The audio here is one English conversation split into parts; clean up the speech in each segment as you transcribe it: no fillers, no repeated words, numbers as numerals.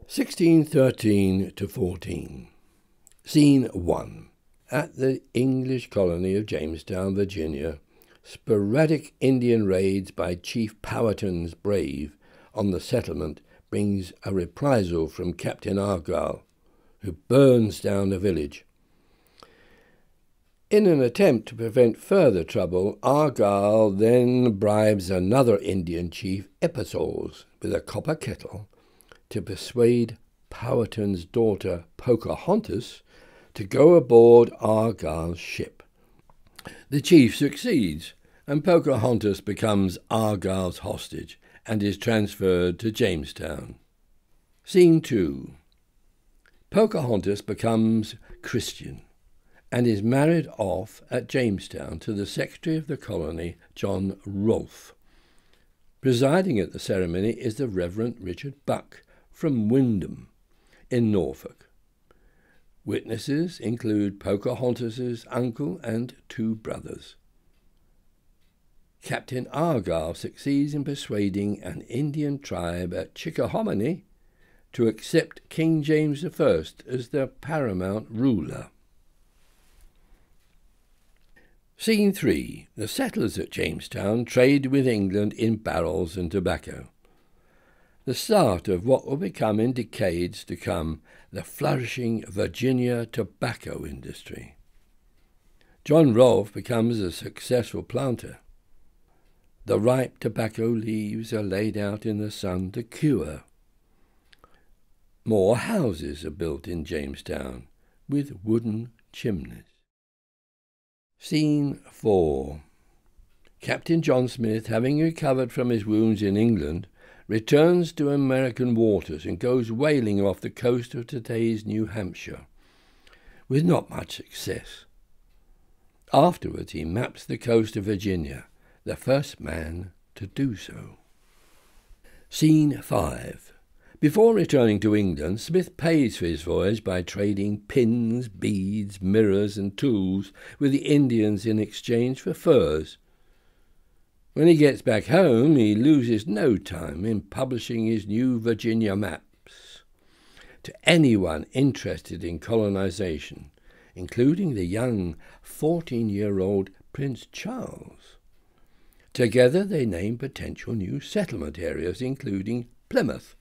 1613 to 14. Scene 1. At the English colony of Jamestown, Virginia, sporadic Indian raids by Chief Powhatan's Brave on the settlement brings a reprisal from Captain Argyle, who burns down the village. In an attempt to prevent further trouble, Argyle then bribes another Indian chief, Episoles, with a copper kettle to persuade Powhatan's daughter, Pocahontas, to go aboard Argyle's ship. The chief succeeds, and Pocahontas becomes Argyle's hostage and is transferred to Jamestown. Scene 2. Pocahontas becomes Christian and is married off at Jamestown to the Secretary of the Colony, John Rolfe. Presiding at the ceremony is the Reverend Richard Buck from Windham in Norfolk. Witnesses include Pocahontas's uncle and 2 brothers. Captain Argyle succeeds in persuading an Indian tribe at Chickahominy to accept King James I as their paramount ruler. Scene 3. The settlers at Jamestown trade with England in barrels and tobacco. The start of what will become in decades to come the flourishing Virginia tobacco industry. John Rolfe becomes a successful planter. The ripe tobacco leaves are laid out in the sun to cure. More houses are built in Jamestown with wooden chimneys. Scene 4. Captain John Smith, having recovered from his wounds in England, returns to American waters and goes whaling off the coast of today's New Hampshire, with not much success. Afterwards he maps the coast of Virginia, the first man to do so. Scene 5. Before returning to England, Smith pays for his voyage by trading pins, beads, mirrors and tools with the Indians in exchange for furs. When he gets back home, he loses no time in publishing his new Virginia maps to anyone interested in colonisation, including the young 14-year-old Prince Charles. Together they name potential new settlement areas, including Plymouth,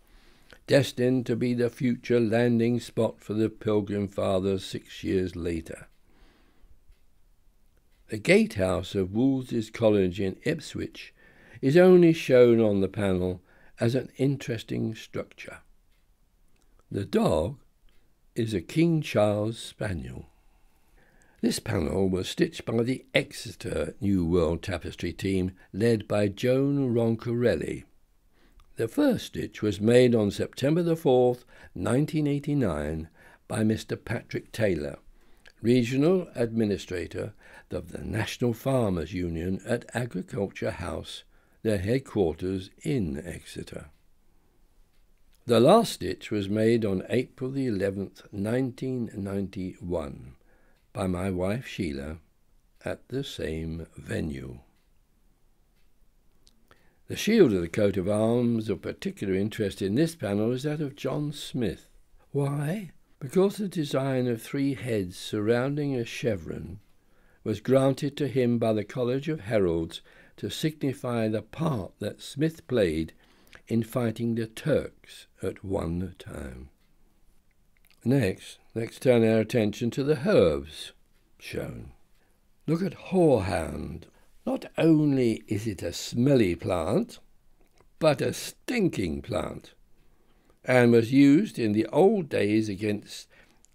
destined to be the future landing spot for the Pilgrim Fathers 6 years later. The gatehouse of Wolsey's College in Ipswich is only shown on the panel as an interesting structure. The dog is a King Charles Spaniel. This panel was stitched by the Exeter New World Tapestry team led by Joan Roncarelli. The first stitch was made on September the 4th, 1989 by Mr. Patrick Taylor, Regional Administrator of the National Farmers Union at Agriculture House, their headquarters in Exeter. The last stitch was made on April the 11th, 1991 by my wife Sheila at the same venue. The shield of the coat of arms of particular interest in this panel is that of John Smith. Why? Because the design of 3 heads surrounding a chevron was granted to him by the College of Heralds to signify the part that Smith played in fighting the Turks at one time. Next, let's turn our attention to the herbs shown. Look at horehound. Not only is it a smelly plant, but a stinking plant, and was used in the old days against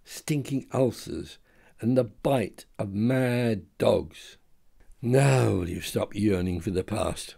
stinking ulcers and the bite of mad dogs. Now will you stop yearning for the past?